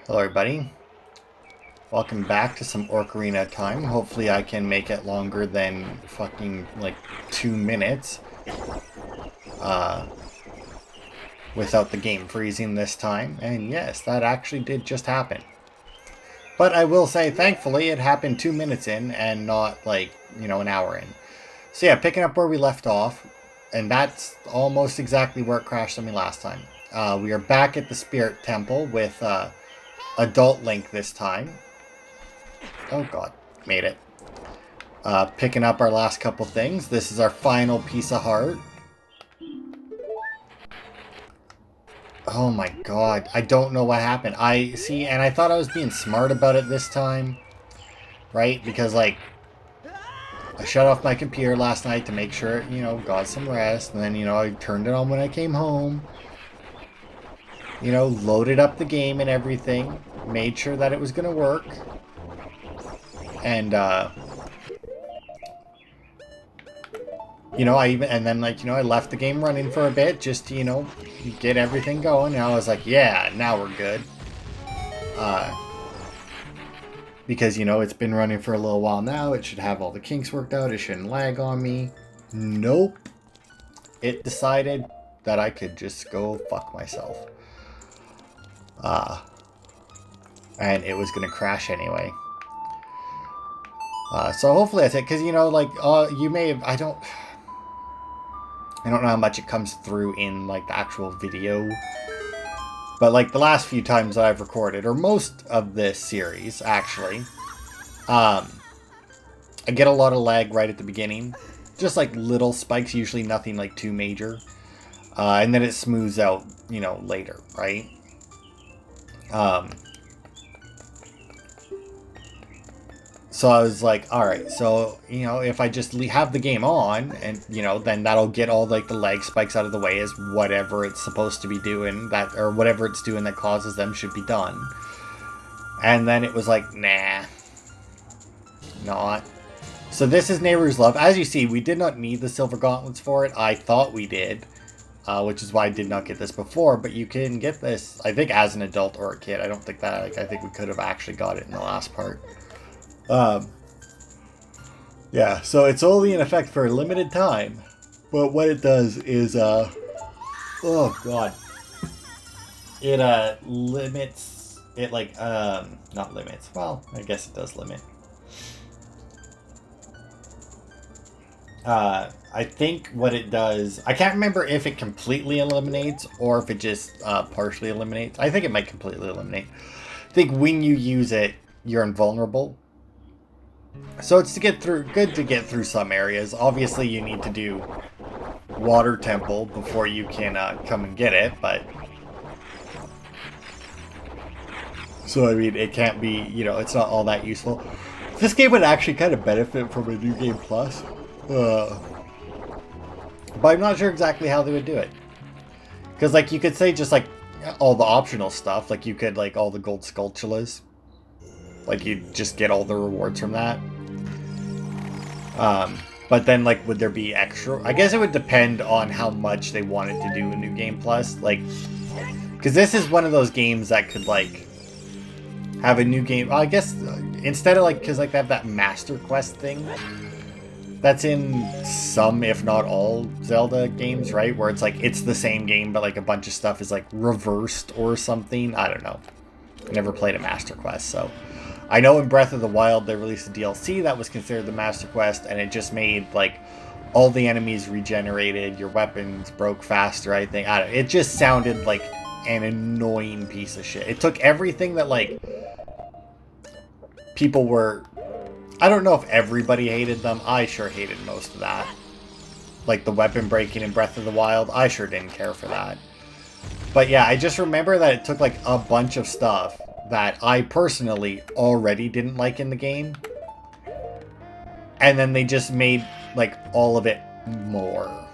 Hello everybody, welcome back to some Ocarina time. Hopefully I can make it longer than fucking like 2 minutes without the game freezing this time. And yes, that actually did just happen. But I will say, thankfully, it happened 2 minutes in and not like, an hour in. So yeah, picking up where we left off, and that's almost exactly where it crashed on me last time. We are back at the Spirit Temple with Adult Link this time. Oh god, made it. Picking up our last couple things. This is our final piece of heart. Oh my god, I don't know what happened. And I thought I was being smart about it this time. Right? Because, like, I shut off my computer last night to make sure it, got some rest. And then, I turned it on when I came home. Loaded up the game and everything. Made sure that it was going to work. And, I left the game running for a bit just to, get everything going. And I was like, yeah, now we're good. Because, it's been running for a little while now. It should have all the kinks worked out. It shouldn't lag on me. Nope. It decided that I could just go fuck myself. And it was going to crash anyway. So hopefully that's it. Because, you may have... I don't know how much it comes through in, like, the actual video. But, like, the last few times that I've recorded, or most of this series, actually, I get a lot of lag right at the beginning. Just, like, little spikes, usually nothing, like, too major. And then it smooths out, later, right? So I was like, alright, so, if I just have the game on, and, then that'll get all, like, the lag spikes out of the way as whatever it's supposed to be doing, or whatever it's doing that causes them should be done. And then it was like, nah. Not. So this is Nehru's Love. As you see, we did not need the silver gauntlets for it. I thought we did, which is why I did not get this before, but you can get this, I think, as an adult or a kid. I don't think that, I think we could have actually got it in the last part. Yeah, so it's only in effect for a limited time, but what it does is, oh god, it, limits, it, like, not limits, well, I guess it does limit. I think what it does, I can't remember if it completely eliminates or if it just, partially eliminates. I think it might completely eliminate. I think when you use it, you're invulnerable. So it's good to get through some areas. Obviously, you need to do Water Temple before you can come and get it, but... So, I mean, it can't be, it's not all that useful. This game would actually kind of benefit from a New Game Plus. But I'm not sure exactly how they would do it. Because, like, you could say just, like, all the optional stuff. Like, you could, like, all the gold sculptulas. Like, you just get all the rewards from that. But then, like, would there be extra? I guess it would depend on how much they wanted to do a New Game Plus. Like, because this is one of those games that could, like, have a new game. I guess, instead of, like, because, like, they have that Master Quest thing. That's in some, if not all, Zelda games, right? Where it's, like, it's the same game, but, like, a bunch of stuff is, like, reversed or something. I don't know. I never played a Master Quest, so... I know in Breath of the Wild they released a DLC that was considered the Master Quest, and it just made, like, all the enemies regenerated, your weapons broke faster, I think. I don't know. It just sounded like an annoying piece of shit. It took everything that, like, people were... I don't know if everybody hated them. I sure hated most of that. Like, the weapon breaking in Breath of the Wild, I sure didn't care for that. But yeah, I just remember that it took, like, a bunch of stuff that I personally already didn't like in the game. And then they just made, like, all of it more.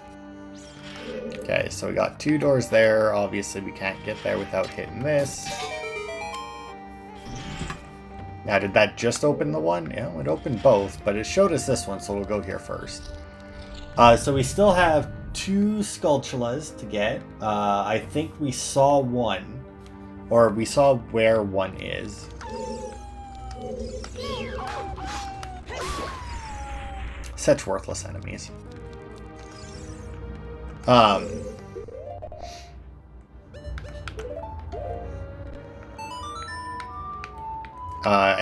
Okay, so we got 2 doors there. Obviously, we can't get there without hitting this. Now, did that just open the one? Yeah, it opened both, but it showed us this one, so we'll go here first. So we still have 2 Skulltulas to get. I think we saw one. Or we saw where one is. Such worthless enemies.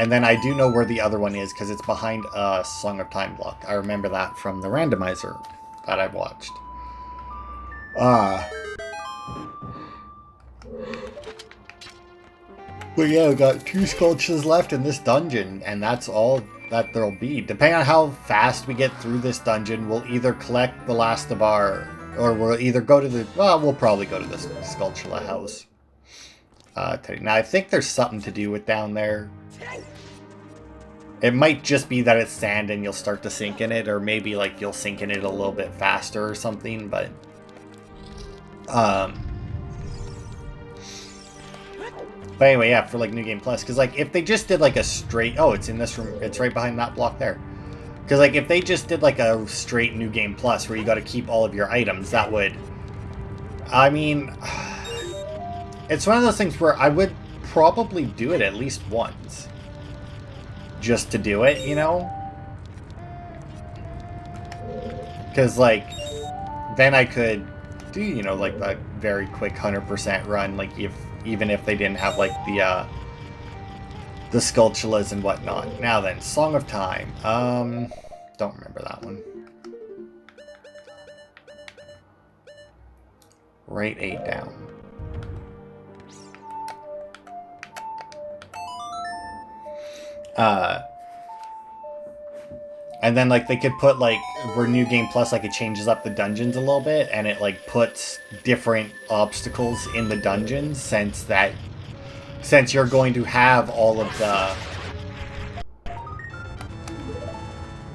And then I do know where the other one is because it's behind a Song of Time block. I remember that from the randomizer that I watched. But yeah, we got 2 sculptures left in this dungeon, and that's all that there'll be. Depending on how fast we get through this dungeon, we'll either collect the last of our... Or we'll either go to the... Well, we'll probably go to the Sculpture house. Now, I think there's something to do with down there. It might just be that it's sand and you'll start to sink in it, or maybe like you'll sink in it a little bit faster or something, but anyway, yeah, for like New Game Plus, because like if they just did like a straight, oh, it's in this room, it's right behind that block there. Because like if they just did like a straight New Game Plus where you got to keep all of your items, that would, I mean, it's one of those things where I would probably do it at least once. Just to do it, you know? Because, like, then I could do, you know, like, a very quick 100% run, like, even if they didn't have, like, the Skulltulas and whatnot. Now then, Song of Time. Don't remember that one. Write 8 down. And then, like, they could put, like, where New Game Plus, like, it changes up the dungeons a little bit, and it, like, puts different obstacles in the dungeons, since you're going to have all of the...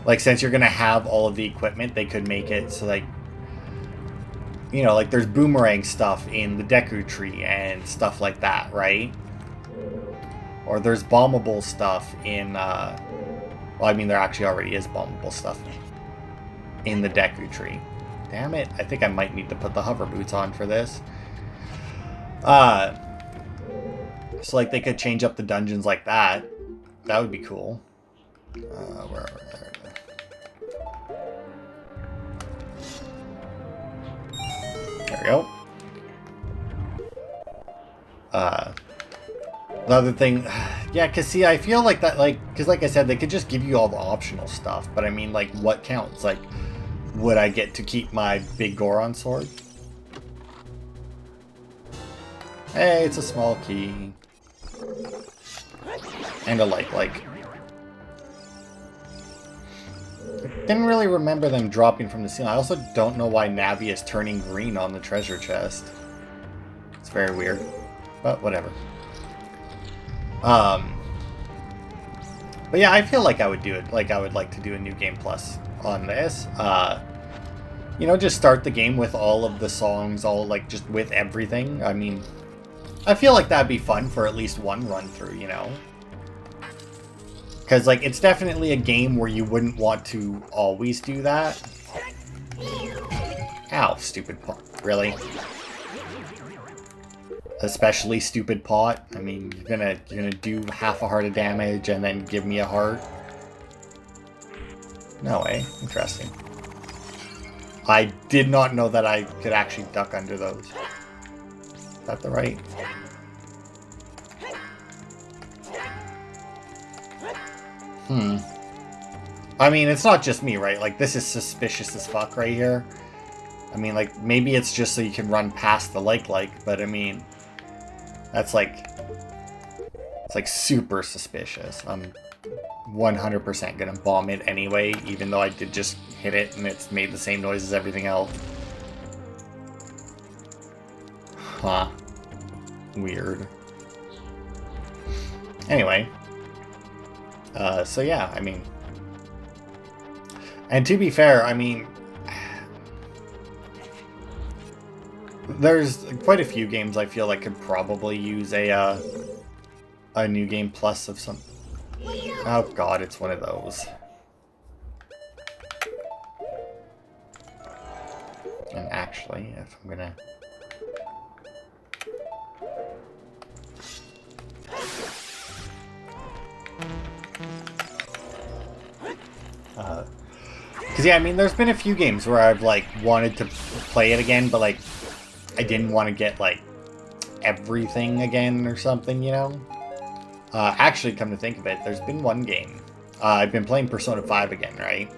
Like, since you're going to have all of the equipment, they could make it so, like, you know, like, there's boomerang stuff in the Deku Tree and stuff like that, right? Or there's bombable stuff in, well, I mean, there actually already is bombable stuff in the Deku Tree. Damn it, I think I might need to put the hover boots on for this. So, like, they could change up the dungeons like that. That would be cool. Where are we? There we go. The other thing, yeah, because see, I feel like that, like, because like I said, they could just give you all the optional stuff, but I mean, like, what counts? Like, would I get to keep my big Goron sword? Hey, it's a small key. And a light, like. Didn't really remember them dropping from the ceiling. I also don't know why Navi is turning green on the treasure chest. It's very weird, but whatever. But yeah, I feel like I would do it. Like, I would like to do a New Game Plus on this. You know, just start the game with all of the songs, all, like, just with everything. I mean, I feel like that'd be fun for at least one run through, you know? Because, like, it's definitely a game where you wouldn't want to always do that. Ow, stupid pot. Really? Especially stupid pot. I mean, you're gonna do half a heart of damage and then give me a heart. No way. Interesting. I did not know that I could actually duck under those. Is that the right? I mean, it's not just me, right? Like, this is suspicious as fuck right here. I mean, like, maybe it's just so you can run past the like, but I mean, that's like, it's like super suspicious. I'm 100% gonna bomb it anyway, even though I did just hit it and it's made the same noise as everything else. Huh. Weird. Anyway. So yeah, I mean... And to be fair, I mean... There's quite a few games I feel like could probably use a New Game Plus of some... Oh god, it's one of those. And actually, if I'm gonna... Because, yeah, I mean, there's been a few games where I've, like, wanted to play it again, but, like, I didn't want to get, like, everything again or something, you know? Actually, come to think of it, there's been one game. I've been playing Persona 5 again, right?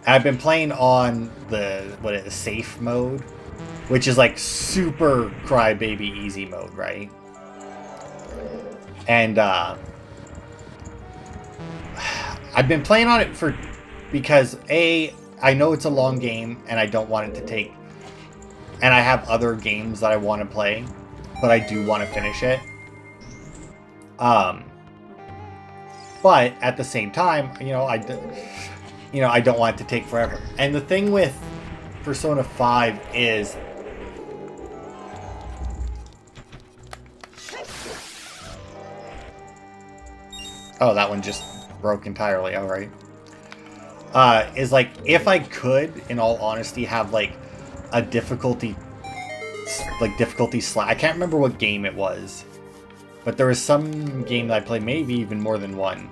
And I've been playing on the safe mode, which is, like, super crybaby easy mode, right? And, I've been playing on it because A, I know it's a long game and I don't want it to take, and I have other games that I want to play, but I do want to finish it. But at the same time, I don't want it to take forever. And the thing with Persona 5 is, oh, that one just broke entirely. All right. Is like, if I could, in all honesty, have like a difficulty I can't remember what game it was, but there was some game that I played, maybe even more than one.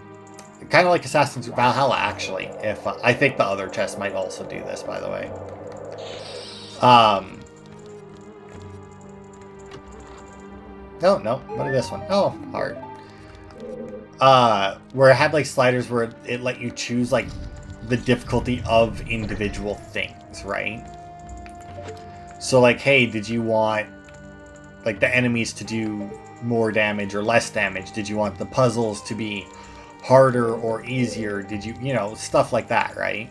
Kind of like Assassin's Creed Valhalla, actually. If I think the other chest might also do this, by the way. Oh, no. What is this one? Oh, heart. Where it had like sliders where it let you choose like the difficulty of individual things, right? So like, hey, did you want like the enemies to do more damage or less damage? Did you want the puzzles to be harder or easier? Did you, stuff like that, right?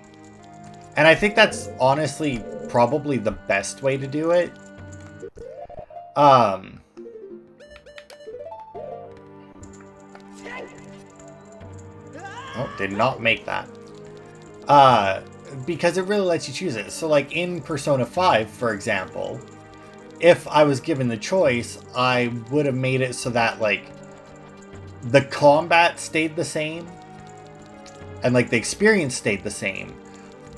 And I think that's honestly probably the best way to do it. Oh, did not make that. Because it really lets you choose it. So like in Persona 5, for example, if I was given the choice, I would have made it so that like the combat stayed the same and like the experience stayed the same,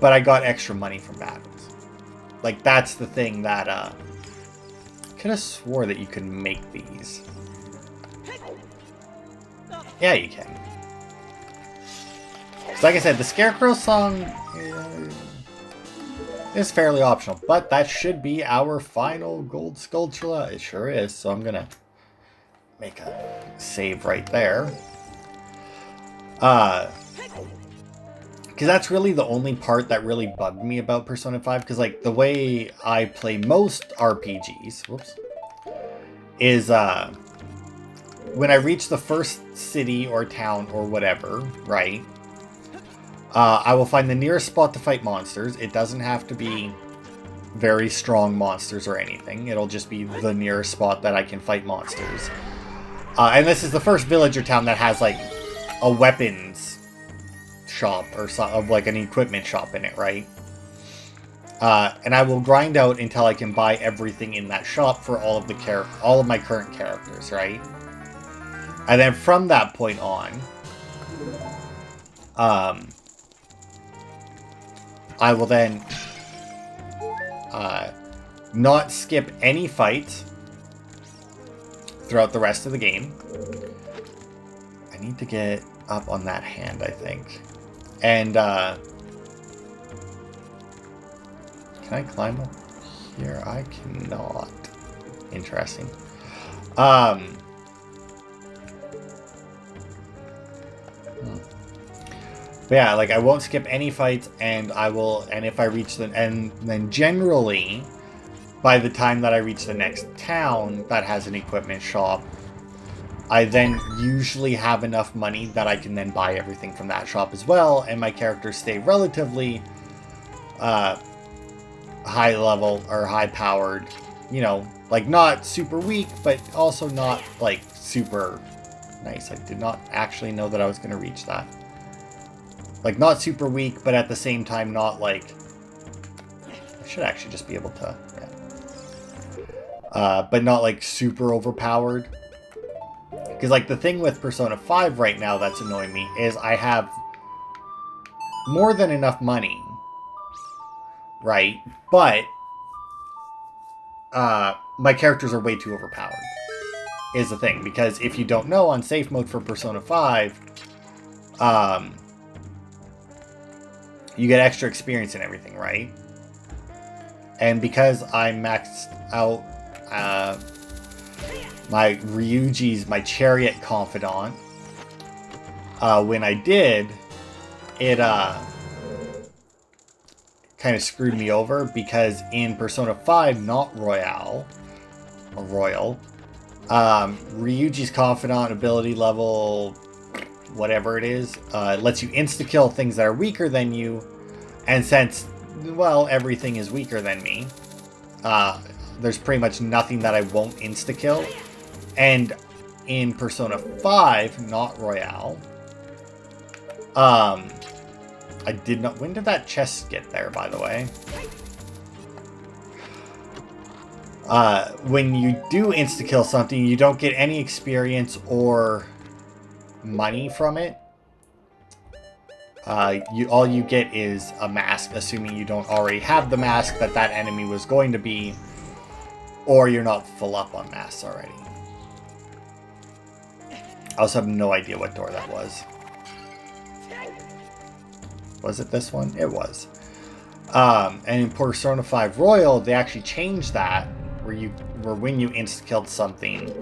but I got extra money from battles. Like that's the thing that I could have swore that you could make these. Yeah, you can. So like I said, the Scarecrow song is fairly optional, but that should be our final gold Skulltula. It sure is, so I'm gonna make a save right there. Because that's really the only part that really bugged me about Persona 5, because like the way I play most RPGs, is when I reach the first city or town or whatever, right? I will find the nearest spot to fight monsters. It doesn't have to be very strong monsters or anything. It'll just be the nearest spot that I can fight monsters. And this is the first village or town that has like a weapons shop or like an equipment shop in it, right? And I will grind out until I can buy everything in that shop for all of my current characters, right? And then from that point on, I will then not skip any fights throughout the rest of the game. I need to get up on that hand, I think. And, can I climb up here? I cannot. Interesting. But yeah, like I won't skip any fights, and if I reach and then generally, by the time that I reach the next town that has an equipment shop, I then usually have enough money that I can then buy everything from that shop as well, and my characters stay relatively high level or high powered, like not super weak, but also not like super nice. I did not actually know that I was going to reach that. Like, not super weak, but at the same time, not like... I should actually just be able to... Yeah. But not, like, super overpowered. Because, like, the thing with Persona 5 right now that's annoying me is I have more than enough money, right? But my characters are way too overpowered, is the thing. Because if you don't know, on safe mode for Persona 5... you get extra experience and everything, right? And because I maxed out my Ryuji's, my Chariot Confidant, when I did, it kind of screwed me over, because in Persona 5, not Royal, Ryuji's Confidant ability level, whatever it is, lets you insta-kill things that are weaker than you, and since, well, everything is weaker than me, there's pretty much nothing that I won't insta-kill. And in Persona 5, not Royale, I did not... When did that chest get there, by the way? When you do insta-kill something, you don't get any experience or money from it. All you get is a mask, assuming you don't already have the mask that that enemy was going to be, or you're not full up on masks already. I also have no idea what door that was. Was it this one? It was. And in Persona 5 Royal, they actually changed that, where when you insta-killed something,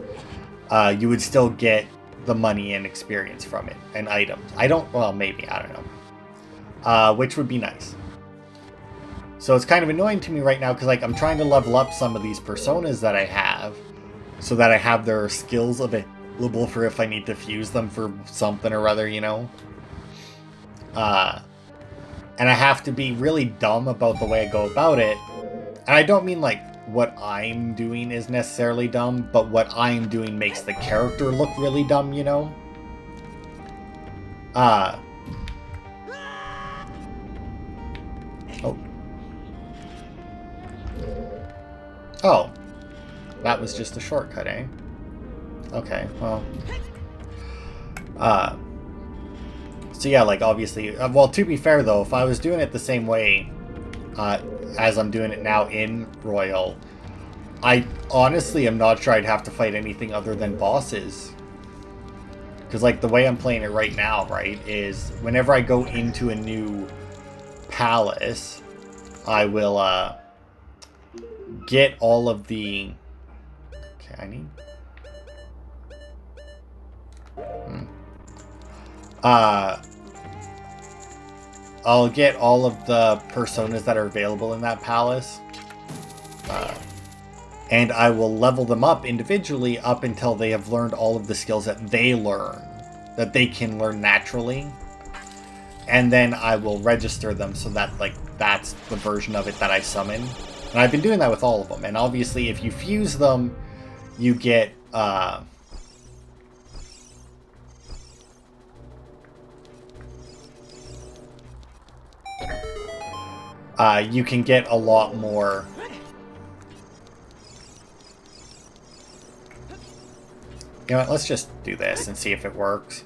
you would still get the money and experience from it, and items. Well, maybe, I don't know. Which would be nice. So it's kind of annoying to me right now, because like I'm trying to level up some of these personas that I have, so that I have their skills available for if I need to fuse them for something or other, you know? And I have to be really dumb about the way I go about it. And I don't mean like what I'm doing is necessarily dumb, but what I'm doing makes the character look really dumb, you know? Oh. Oh. That was just a shortcut, eh? Okay, well. So yeah, like obviously, well, to be fair though, if I was doing it the same way as I'm doing it now in Royal, I honestly am not sure I'd have to fight anything other than bosses. Because like the way I'm playing it right now, right, is whenever I go into a new palace, I will get all of the... Okay, I need... I'll get all of the personas that are available in that palace, and I will level them up individually up until they have learned all of the skills that they can learn naturally, and then I will register them so that like that's the version of it that I summon. And I've been doing that with all of them, and obviously if you fuse them, you get you can get a lot more. You know what, let's just do this and see if it works.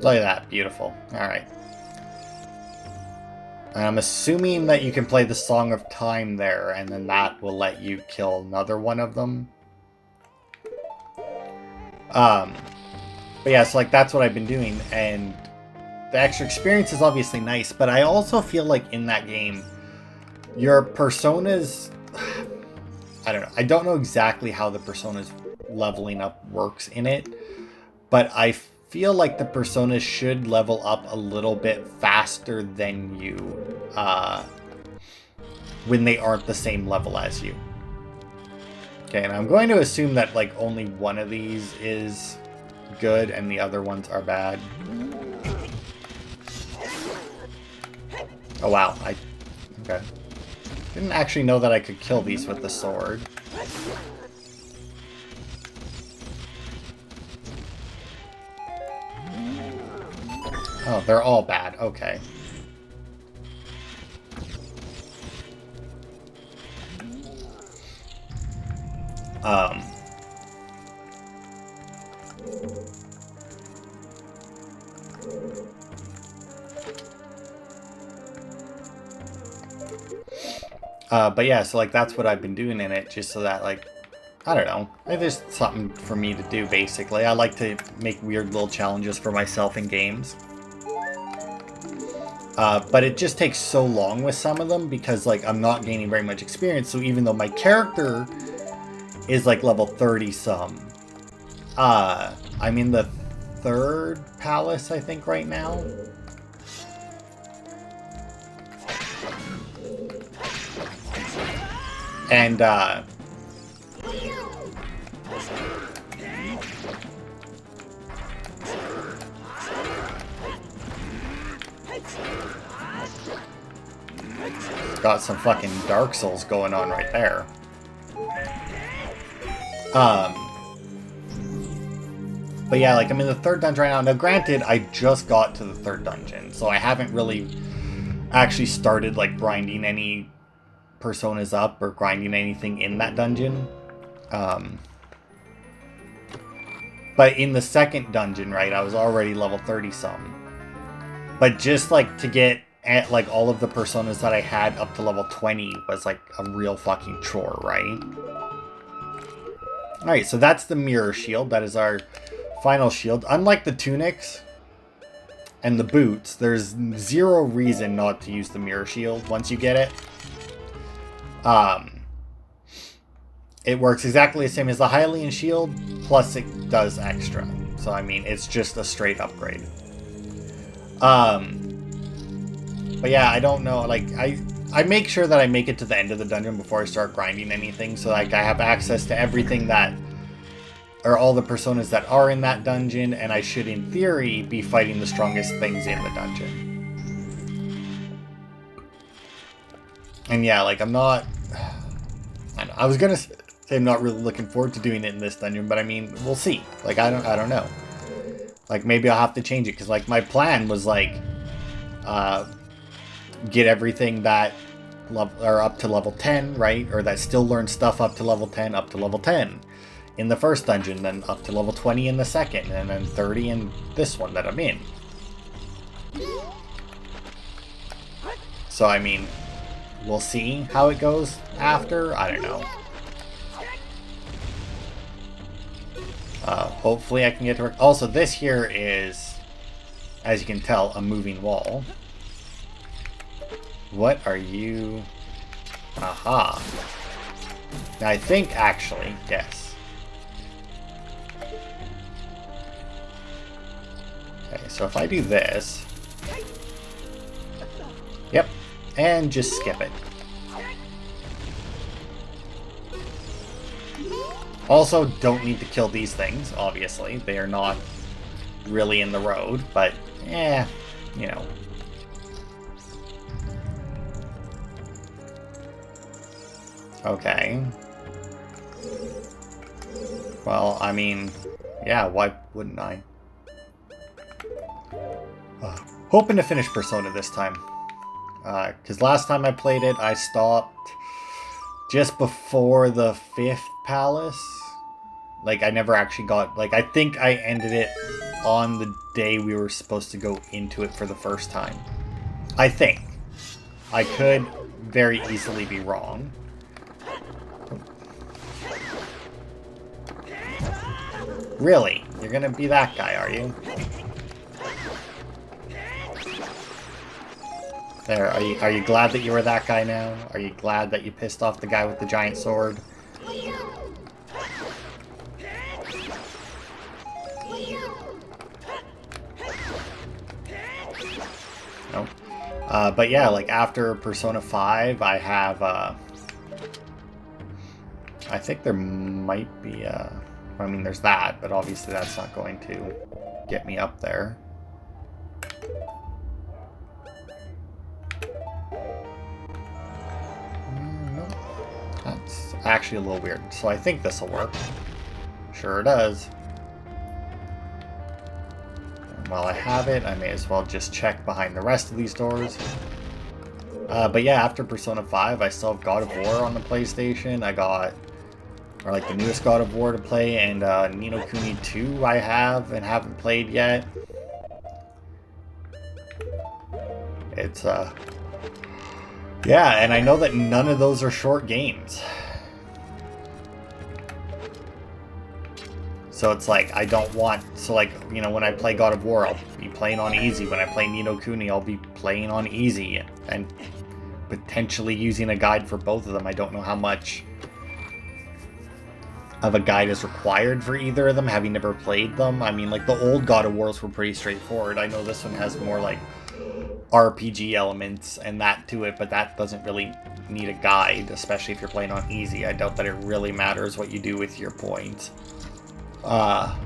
Look at that, beautiful. Alright. I'm assuming that you can play the Song of Time there, and then that will let you kill another one of them. But yeah, so like that's what I've been doing, and the extra experience is obviously nice, but I also feel like in that game, your personas... I don't know. I don't know exactly how the personas leveling up works in it, but I feel like the personas should level up a little bit faster than you when they aren't the same level as you. Okay, and I'm going to assume that like only one of these is good and the other ones are bad. Oh wow, okay. Didn't actually know that I could kill these with the sword. Oh, they're all bad, okay. But yeah, so like that's what I've been doing in it, just so that like I don't know. It's just something for me to do, basically. I like to make weird little challenges for myself in games. But it just takes so long with some of them because, like, I'm not gaining very much experience. So even though my character is, like, level 30-some, I'm in the 3rd palace, I think, right now. And, got some fucking Dark Souls going on right there. But yeah, like, I'm in the 3rd dungeon right now. Now, granted, I just got to the 3rd dungeon, so I haven't really actually started, like, grinding any personas up or grinding anything in that dungeon. But in the 2nd dungeon, right, I was already level 30-some. But just, like, to get at, like, all of the personas that I had up to level 20 was, like, a real fucking chore, right? Alright, so that's the mirror shield. That is our final shield. Unlike the tunics and the boots, there's zero reason not to use the mirror shield once you get it. It works exactly the same as the Hylian shield, plus it does extra. So, I mean, it's just a straight upgrade. But yeah, I don't know, like, I make sure that I make it to the end of the dungeon before I start grinding anything, so, like, I have access to everything that, or all the personas that are in that dungeon, and I should, in theory, be fighting the strongest things in the dungeon. And yeah, like, I'm not, I was gonna say I'm not really looking forward to doing it in this dungeon, but I mean, we'll see. Like, I don't know. Like, maybe I'll have to change it, because, like, my plan was, like, get everything that are up to level 10, right? Or that still learn stuff up to level 10 in the 1st dungeon, then up to level 20 in the 2nd, and then 30 in this one that I'm in. So, I mean, we'll see how it goes after. I don't know. Hopefully I can get to work. Also, this here is, as you can tell, a moving wall. What are you? Aha. Now, I think, actually, yes. Okay, so if I do this... Yep. And just skip it. Also, don't need to kill these things, obviously. They are not really in the road, but, you know. Okay. Well, I mean, yeah, why wouldn't I? Hoping to finish Persona this time. Because last time I played it, I stopped just before the 5th palace. Like, I never actually got... Like, I think I ended it on the day we were supposed to go into it for the first time. I think. I could very easily be wrong. Really? You're gonna be that guy, are you? There, are you glad that you were that guy now? Are you glad that you pissed off the guy with the giant sword? No. But yeah, like after Persona 5, I have, I think there might be, I mean, there's that, but obviously that's not going to get me up there. No, that's actually a little weird. So I think this will work. Sure does. And while I have it, I may as well just check behind the rest of these doors. But yeah, after Persona 5, I still have God of War on the PlayStation. I got... or like the newest God of War to play, and Ni no Kuni 2 I have and haven't played yet. It's, yeah, and I know that none of those are short games. So it's like, I don't want... So like, you know, when I play God of War, I'll be playing on easy. When I play Ni no Kuni, I'll be playing on easy. And potentially using a guide for both of them. I don't know how much of a guide is required for either of them, having never played them. I mean, like, the old God of Wars were pretty straightforward. I know this one has more, like, RPG elements and that to it, but that doesn't really need a guide, especially if you're playing on easy. I doubt that it really matters what you do with your points. Ow.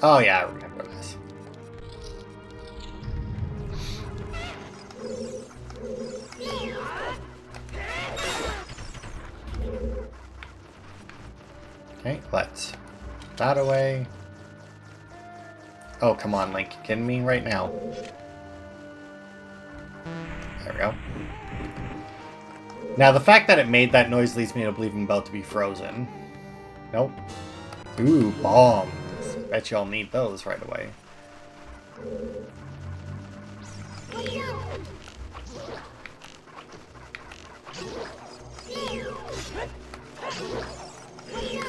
Oh yeah, I remember this. Okay, let's put that away. Oh, come on, Link. You kidding me right now? There we go. Now, the fact that it made that noise leads me to believe I'm about to be frozen. Nope. Ooh, bombs. Bet you I'll need those right away.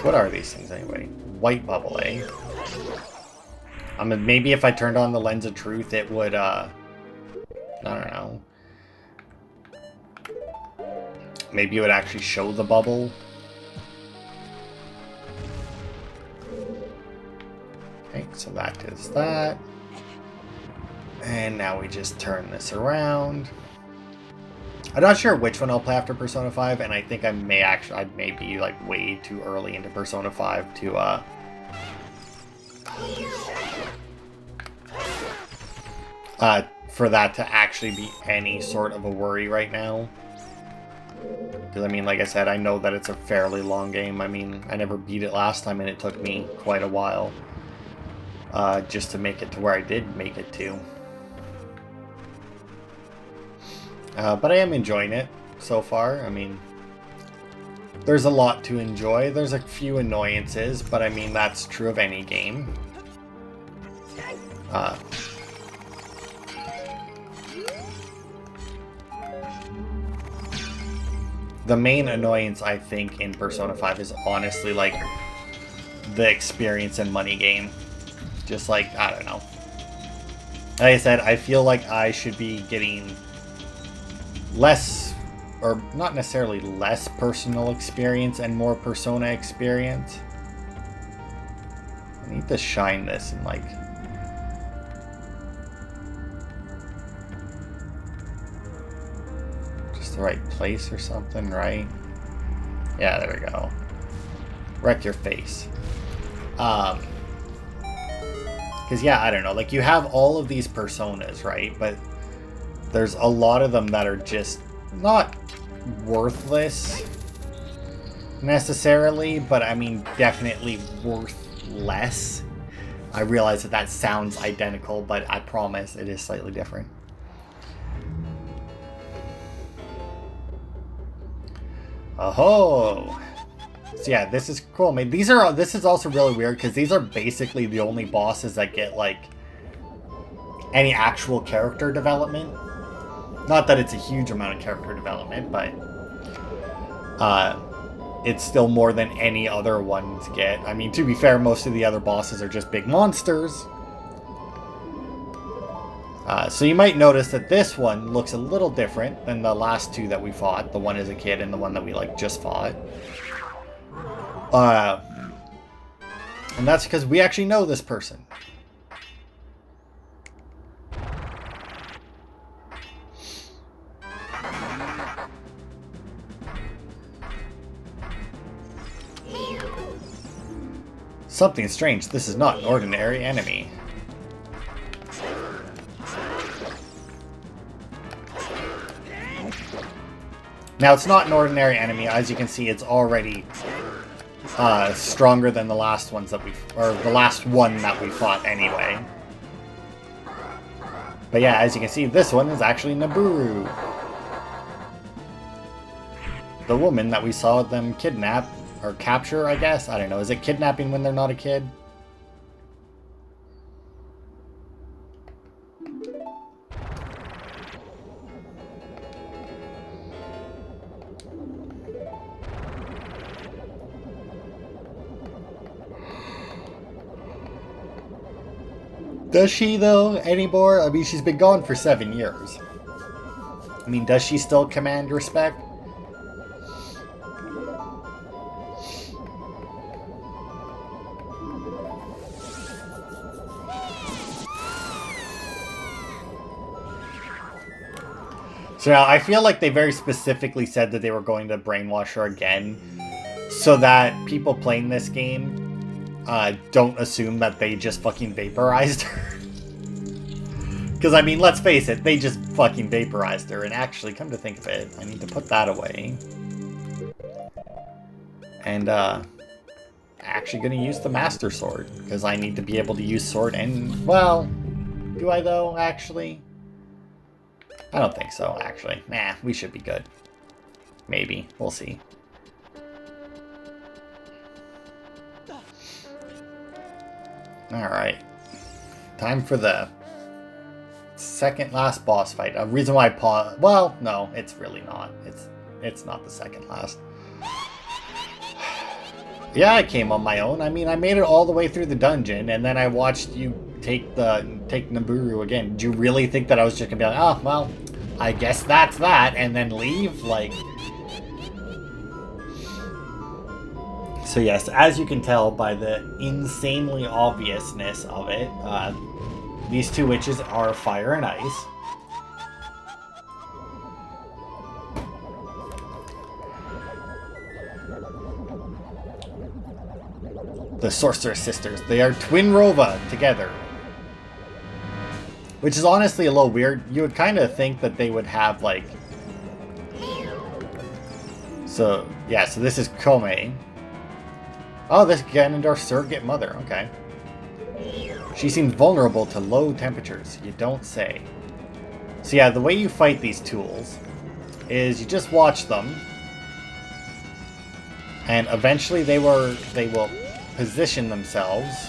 What are these things anyway? White bubble, eh? I mean, maybe if I turned on the lens of truth, it would, I don't know. Maybe it would actually show the bubble. Okay, so that is that. And now we just turn this around. I'm not sure which one I'll play after Persona 5, and I think I may be like way too early into Persona 5 to for that to actually be any sort of a worry right now. Because I mean, like I said, I know that it's a fairly long game. I mean, I never beat it last time, and it took me quite a while just to make it to where I did make it to. But I am enjoying it so far. I mean, there's a lot to enjoy. There's a few annoyances, but I mean, that's true of any game. The main annoyance, I think, in Persona 5 is honestly, like, the experience and money game. Just like, I don't know. Like I said, I feel like I should be getting less, or not necessarily less personal experience and more Persona experience. I need to shine this in, like, just the right place or something, right? Yeah, there we go. Wreck your face. Because, yeah, I don't know. Like, you have all of these personas, right? But there's a lot of them that are just not worthless necessarily, but I mean, definitely worth less. I realize that that sounds identical, but I promise it is slightly different. Oh, so yeah, this is cool. I mean, this is also really weird because these are basically the only bosses that get like any actual character development. Not that it's a huge amount of character development, but it's still more than any other ones get. I mean, to be fair, most of the other bosses are just big monsters. So you might notice that this one looks a little different than the last two that we fought. The one as a kid and the one that we like just fought. And that's because we actually know this person. Something strange. This is not an ordinary enemy. Now, it's not an ordinary enemy. As you can see, it's already stronger than the last ones that or the last one that we fought anyway. But yeah, as you can see, this one is actually Naburu. The woman that we saw them kidnap, or capture, I guess. I don't know. Is it kidnapping when they're not a kid? Does she, though, anymore? I mean, she's been gone for 7 years. I mean, does she still command respect? So now, I feel like they very specifically said that they were going to brainwash her again, so that people playing this game don't assume that they just fucking vaporized her. Because, I mean, let's face it, they just fucking vaporized her, and actually, come to think of it, I need to put that away. And, actually gonna use the Master Sword, because I need to be able to use sword and, well, do I though, actually? I don't think so, actually. Nah, we should be good. Maybe. We'll see. Alright. Time for the second last boss fight. A reason why I paused... Well, no, it's really not. It's not the second last. Yeah, I came on my own. I mean, I made it all the way through the dungeon, and then I watched you take Naburu again. Did you really think that I was just gonna be like, oh, well, I guess that's that, and then leave? Like... So yes, as you can tell by the insanely obviousness of it, these two witches are fire and ice. The Sorceress Sisters. They are twin Rova together. Which is honestly a little weird. You would kind of think that they would have, like... So, yeah, so this is Kome. Oh, this is Ganondorf's surrogate mother. Okay. She seems vulnerable to low temperatures. You don't say. So yeah, the way you fight these tools is you just watch them. And eventually they will position themselves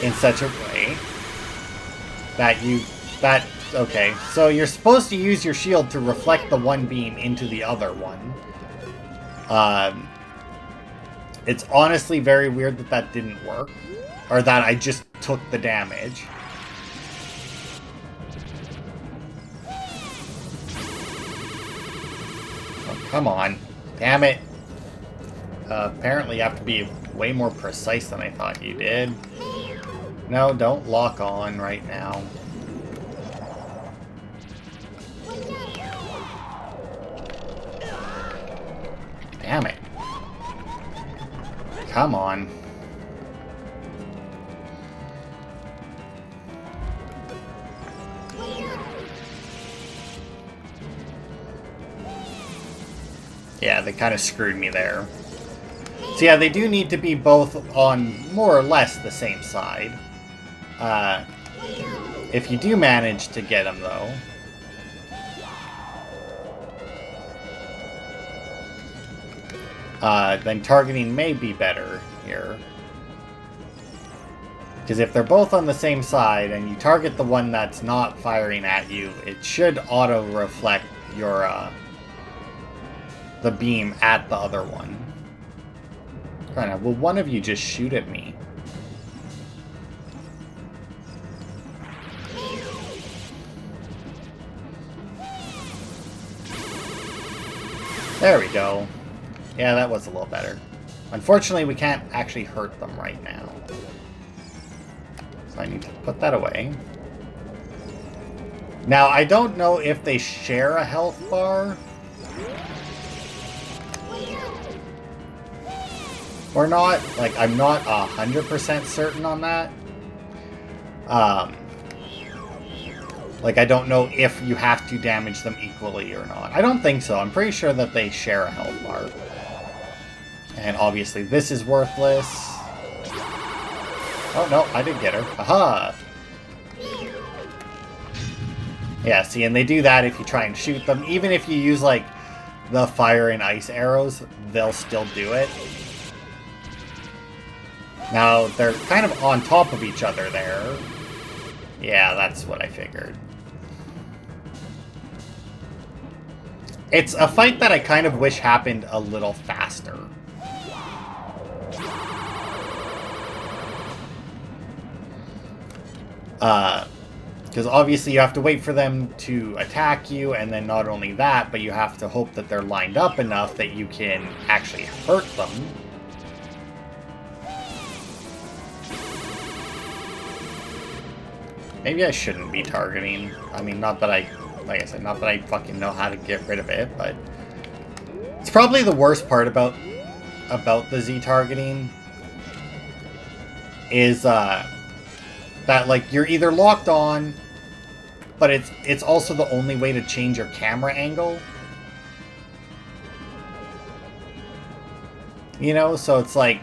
in such a way that okay, so you're supposed to use your shield to reflect the one beam into the other one. It's honestly very weird that that didn't work, or that I just took the damage. Oh, come on, damn it. Apparently you have to be way more precise than I thought you did. No, don't lock on right now. Damn it. Come on. Yeah, they kind of screwed me there. So yeah, they do need to be both on more or less the same side. If you do manage to get them, though... then targeting may be better here. Because if they're both on the same side, and you target the one that's not firing at you, it should auto-reflect your, the beam at the other one. Kind of, will one of you just shoot at me? There we go. Yeah, that was a little better. Unfortunately, we can't actually hurt them right now. So I need to put that away. Now, I don't know if they share a health bar or not. Like, I'm not 100% certain on that. Like, I don't know if you have to damage them equally or not. I don't think so. I'm pretty sure that they share a health bar. And obviously this is worthless. Oh, no, I did get her. Aha! Yeah, see, and they do that if you try and shoot them. Even if you use, like, the fire and ice arrows, they'll still do it. Now, they're kind of on top of each other there. Yeah, that's what I figured. It's a fight that I kind of wish happened a little faster. Because obviously you have to wait for them to attack you, and then not only that, but you have to hope that they're lined up enough that you can actually hurt them. Maybe I shouldn't be targeting. I mean, not that I, like I said, not that I fucking know how to get rid of it, but it's probably the worst part about the Z targeting is that, like, you're either locked on, but it's also the only way to change your camera angle. You know, so it's like,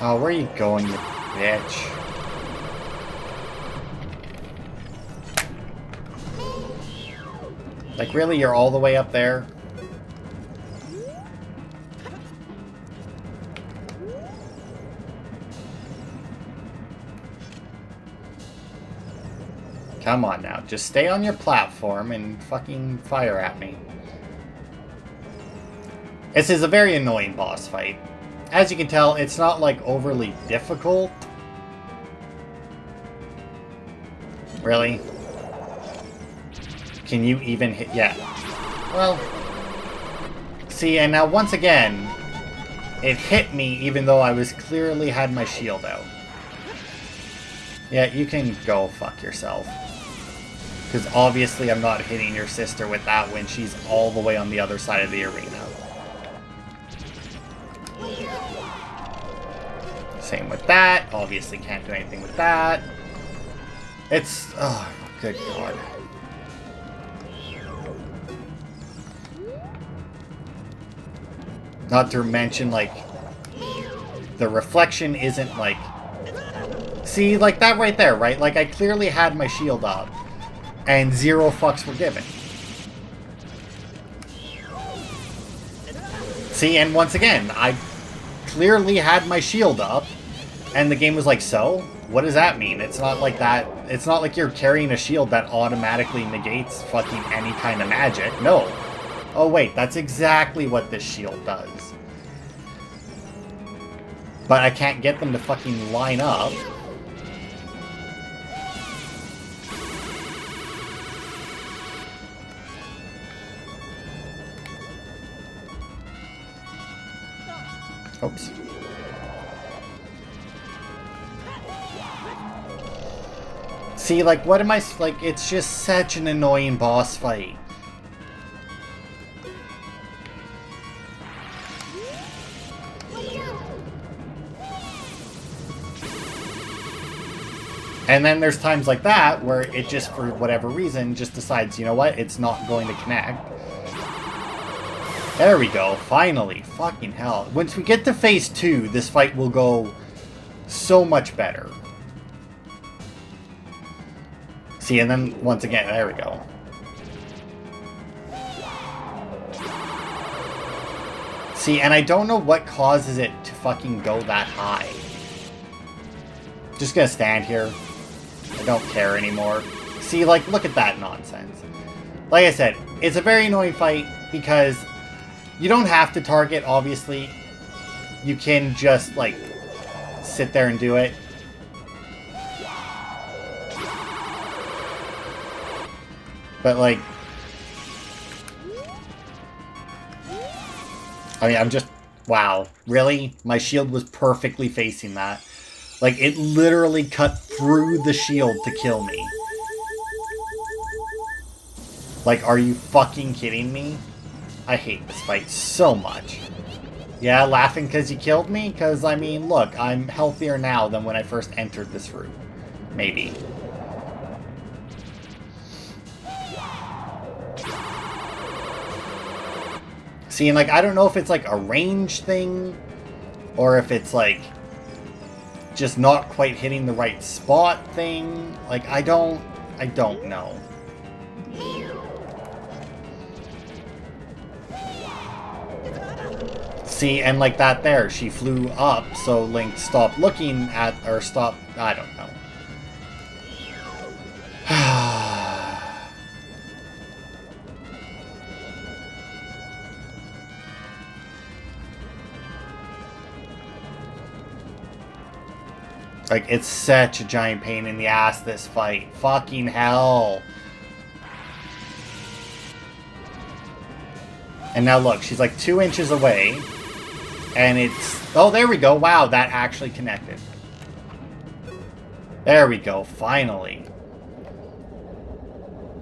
oh, where are you going, you bitch? Like, really? You're all the way up there? Come on now. Just stay on your platform and fucking fire at me. This is a very annoying boss fight. As you can tell, it's not, like, overly difficult. Really? Can you even hit? Yeah. Well. See, and now once again, it hit me even though I was clearly had my shield out. Yeah, you can go fuck yourself. Because obviously I'm not hitting your sister with that when she's all the way on the other side of the arena. Same with that. Obviously can't do anything with that. It's... oh, good God. Not to mention, like, the reflection isn't, like... See, like, that right there, right? Like, I clearly had my shield up, and 0 fucks were given. See, and once again, I clearly had my shield up, and the game was like, so? What does that mean? It's not like that. It's not like you're carrying a shield that automatically negates fucking any kind of magic. No. Oh, wait, that's exactly what this shield does. But I can't get them to fucking line up. Oops. See, like, what am I... like, it's just such an annoying boss fight. And then there's times like that where it just, for whatever reason, just decides, you know what, it's not going to connect. There we go, finally. Fucking hell. Once we get to phase 2, this fight will go so much better. See, and then, once again, there we go. See, and I don't know what causes it to fucking go that high. Just gonna stand here. I don't care anymore. See, like, look at that nonsense. Like I said, it's a very annoying fight because you don't have to target, obviously. You can just, like, sit there and do it. But, like... I mean, I'm just... wow. Really? My shield was perfectly facing that. Like, it literally cut through the shield to kill me. Like, are you fucking kidding me? I hate this fight so much. Yeah, laughing because you killed me? Because, I mean, look, I'm healthier now than when I first entered this room. Maybe. See, and, like, I don't know if it's, like, a range thing, or if it's, like, just not quite hitting the right spot thing. Like, I don't know. See, and like that there, she flew up, so Link stopped looking at, or stopped, I don't know. Like, it's such a giant pain in the ass, this fight. Fucking hell. And now look, she's like 2 inches away. And it's... Oh, there we go. Wow, that actually connected. There we go, finally.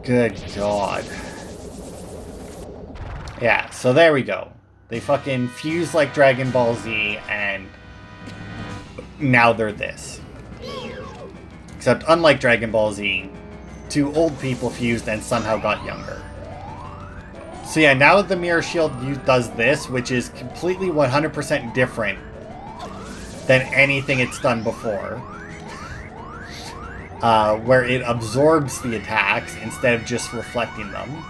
Good God. Yeah, so there we go. They fucking fuse like Dragon Ball Z, and now they're this. Except, unlike Dragon Ball Z, 2 old people fused and somehow got younger. So yeah, now the Mirror Shield does this, which is completely 100% different than anything it's done before. Where it absorbs the attacks instead of just reflecting them.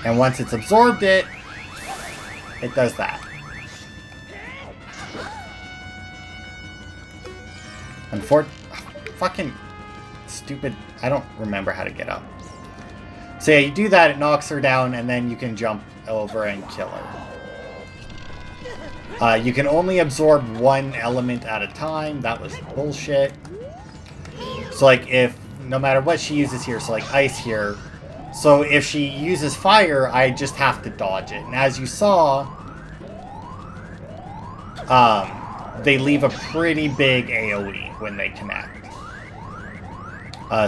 And once it's absorbed it does that. Fucking stupid. I don't remember how to get up. So yeah, you do that, it knocks her down, and then you can jump over and kill her. You can only absorb 1 element at a time. That was bullshit. So like, if, no matter what she uses here, so like ice here, so if she uses fire, I just have to dodge it. And as you saw, they leave a pretty big AoE when they connect.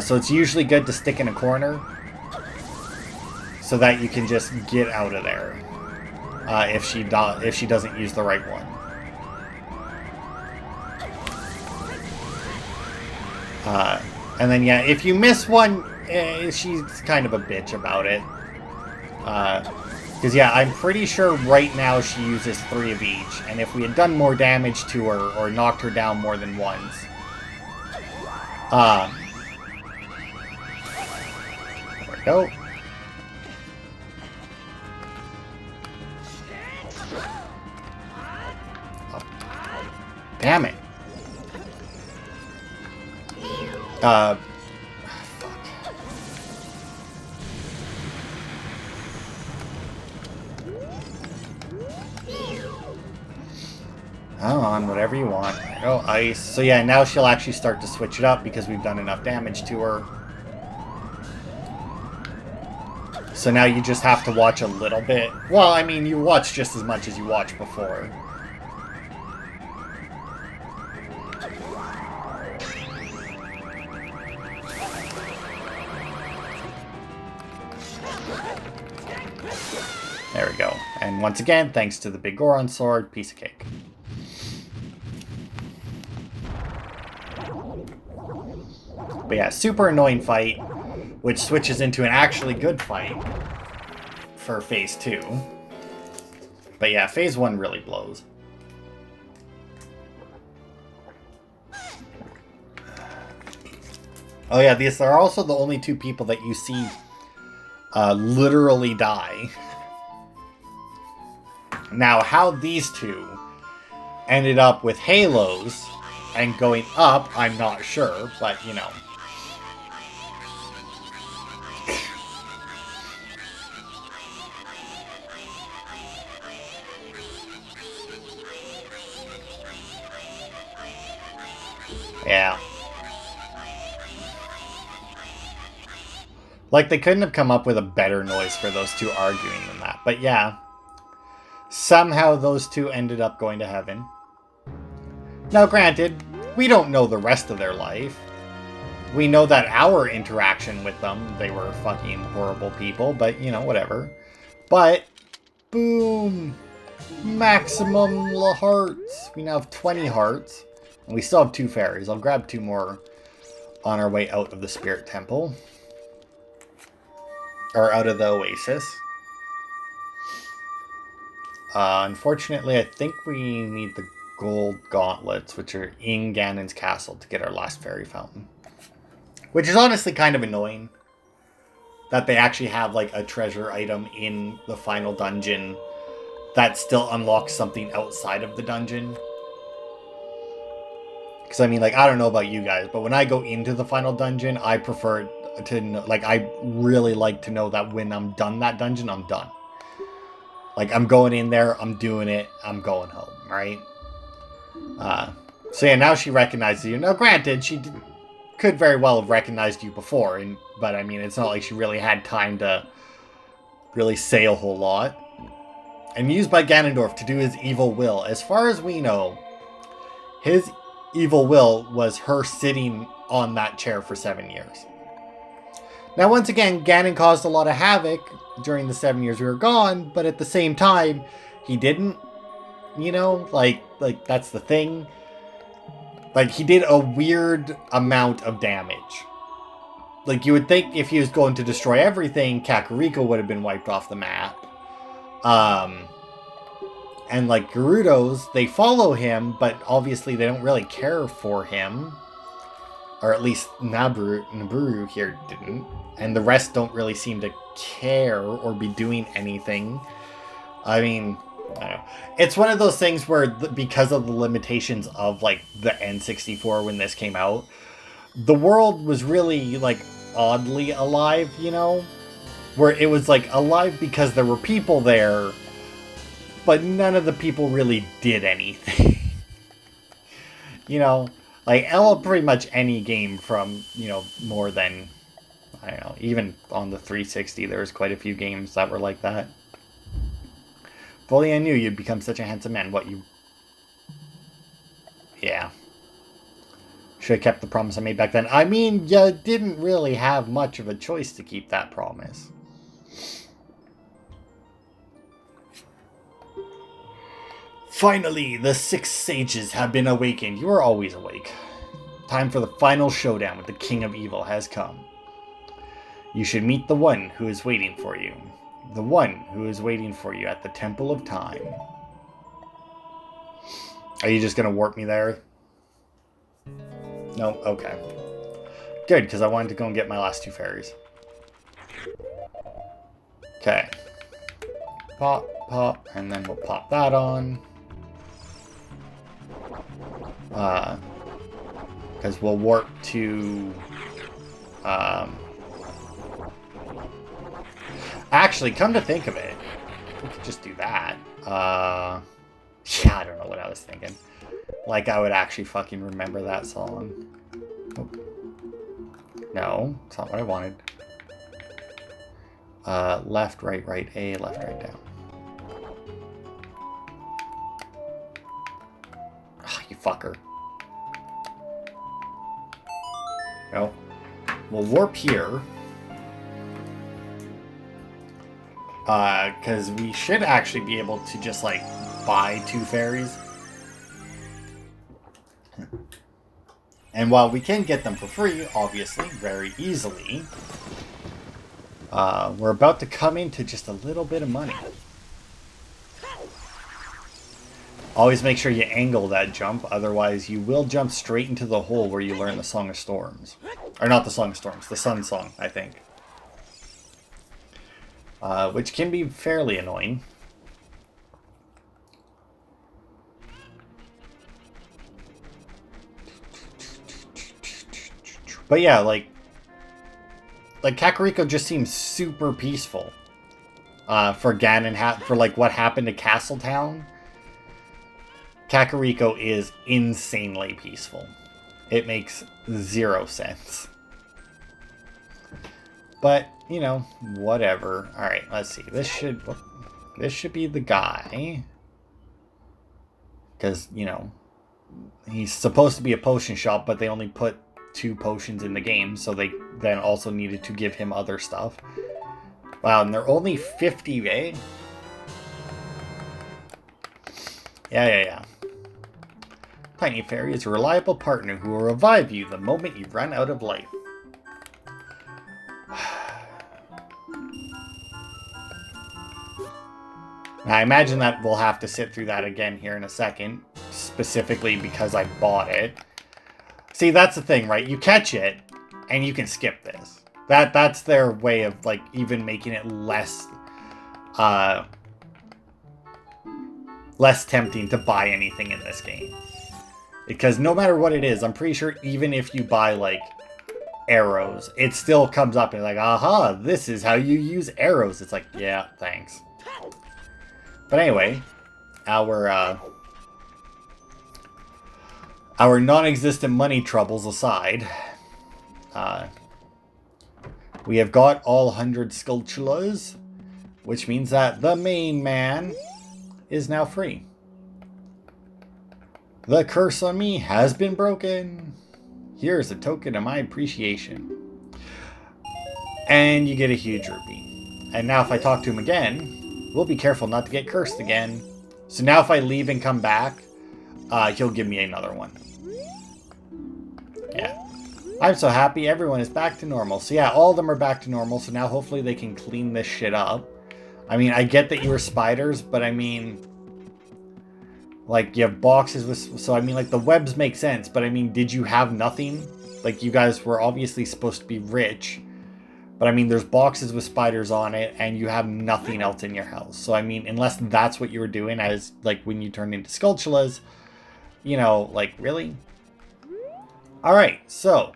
So it's usually good to stick in a corner so that you can just get out of there if she doesn't use the right one. And then, yeah, if you miss one, she's kind of a bitch about it. Because, yeah, I'm pretty sure right now she uses 3 of each. And if we had done more damage to her, or knocked her down more than once... there we go. Oh. Damn it. Fuck. On, whatever you want. Oh, ice. So yeah, now she'll actually start to switch it up because we've done enough damage to her. So now you just have to watch a little bit. Well, I mean, you watch just as much as you watched before. There we go. And once again, thanks to the big Goron sword, piece of cake. But yeah, super annoying fight, which switches into an actually good fight for Phase 2. But yeah, Phase 1 really blows. Oh yeah, these are also the only 2 people that you see literally die. Now, how these 2 ended up with halos and going up, I'm not sure, but, you know. Yeah. Like, they couldn't have come up with a better noise for those 2 arguing than that, but yeah. Somehow those 2 ended up going to heaven. Now granted, we don't know the rest of their life. We know that our interaction with them, they were fucking horrible people, but, you know, whatever. But, boom! Maximum hearts! We now have 20 hearts. And we still have 2 fairies. I'll grab 2 more on our way out of the Spirit Temple. Or out of the Oasis. Unfortunately, I think we need the gold gauntlets, which are in Ganon's castle, to get our last fairy fountain. Which is honestly kind of annoying. That they actually have, like, a treasure item in the final dungeon that still unlocks something outside of the dungeon. Because, I mean, like, I don't know about you guys, but when I go into the final dungeon, I prefer to, like, I really like to know that when I'm done that dungeon, I'm done. Like, I'm going in there, I'm doing it, I'm going home, right? So yeah, now she recognizes you. Now, granted, could very well have recognized you before, but I mean, it's not like she really had time to really say a whole lot. And used by Ganondorf to do his evil will. As far as we know, his evil will was her sitting on that chair for 7 years. Now, once again, Ganon caused a lot of havoc during the 7 years we were gone, but at the same time, he didn't, you know, like that's the thing. Like, he did a weird amount of damage. Like, you would think if he was going to destroy everything, Kakariko would have been wiped off the map. And like Gerudos, they follow him, but obviously they don't really care for him. Or at least Naburu here didn't. And the rest don't really seem to care or be doing anything. I mean, I don't know. It's one of those things where, because of the limitations of like the N64 when this came out, the world was really like oddly alive, you know? Where it was like alive because there were people there, but none of the people really did anything. You know? Like, pretty much any game from, you know, more than, I don't know, even on the 360, there was quite a few games that were like that. If only I knew you'd become such a handsome man. What, you... Yeah. Should have kept the promise I made back then. I mean, you didn't really have much of a choice to keep that promise. Finally, the 6 sages have been awakened. You are always awake. Time for the final showdown with the King of Evil has come. You should meet the one who is waiting for you. The one who is waiting for you at the Temple of Time. Are you just going to warp me there? No? Okay. Good, because I wanted to go and get my last 2 fairies. Okay. Pop, pop, and then we'll pop that on. Because we'll warp to... Actually, come to think of it, we could just do that. Yeah, I don't know what I was thinking. Like, I would actually fucking remember that song. Oh. No, it's not what I wanted. Left, right, right, A, left, right, down. Oh, you fucker. No. We'll warp here. Because we should actually be able to just, like, buy 2 fairies. And while we can get them for free, obviously, very easily, we're about to come into just a little bit of money. Always make sure you angle that jump, otherwise you will jump straight into the hole where you learn the Song of Storms. Or not the Song of Storms, the Sun Song, I think. Which can be fairly annoying. But yeah, like Kakariko just seems super peaceful. For Ganon, for like what happened to Castletown. Kakariko is insanely peaceful. It makes 0 sense. But, you know, whatever. Alright, let's see. This should be the guy. Because, you know, he's supposed to be a potion shop, but they only put 2 potions in the game, so they then also needed to give him other stuff. Wow, and they're only 50, eh? Yeah. Tiny Fairy is a reliable partner who will revive you the moment you run out of life. I imagine that we'll have to sit through that again here in a second, specifically because I bought it. See, that's the thing, right? You catch it, and you can skip this. That's their way of, like, even making it less tempting to buy anything in this game. Because no matter what it is, I'm pretty sure even if you buy, like, arrows, it still comes up and like, aha, this is how you use arrows. It's like, yeah, thanks. But anyway, our our non-existent money troubles aside, we have got all 100 sculptures, which means that the main man is now free. The curse on me has been broken. Here's a token of my appreciation. And you get a huge rupee. And now if I talk to him again, we'll be careful not to get cursed again. So now if I leave and come back, he'll give me another one. Yeah. I'm so happy everyone is back to normal. So yeah, all of them are back to normal. So now hopefully they can clean this shit up. I mean, I get that you were spiders, but I mean, like, you have boxes with... So, I mean, like, the webs make sense, but I mean, did you have nothing? Like, you guys were obviously supposed to be rich. But I mean, there's boxes with spiders on it, and you have nothing else in your house. So, I mean, unless that's what you were doing as, like, when you turned into Skulltulas, you know, like, really? Alright, so...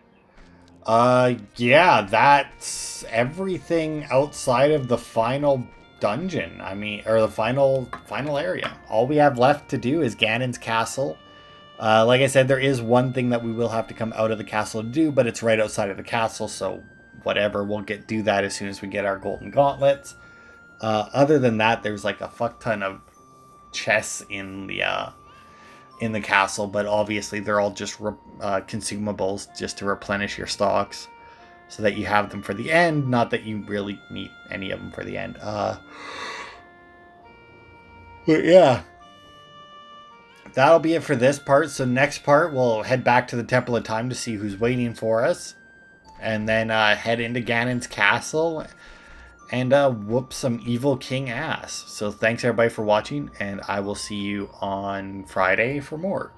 yeah, that's everything outside of the final dungeon. I mean, or the final area. All we have left to do is Ganon's castle. Like I said, there is one thing that we will have to come out of the castle to do, but it's right outside of the castle, so whatever, we'll do that as soon as we get our golden gauntlets. Other than that, there's like a fuck ton of chests in the castle, but obviously they're all just consumables just to replenish your stocks so that you have them for the end, not that you really need any of them for the end. But yeah, that'll be it for this part. So next part, we'll head back to the Temple of Time to see who's waiting for us, and then head into Ganon's castle and whoop some evil king ass. So thanks everybody for watching, and I will see you on Friday for more.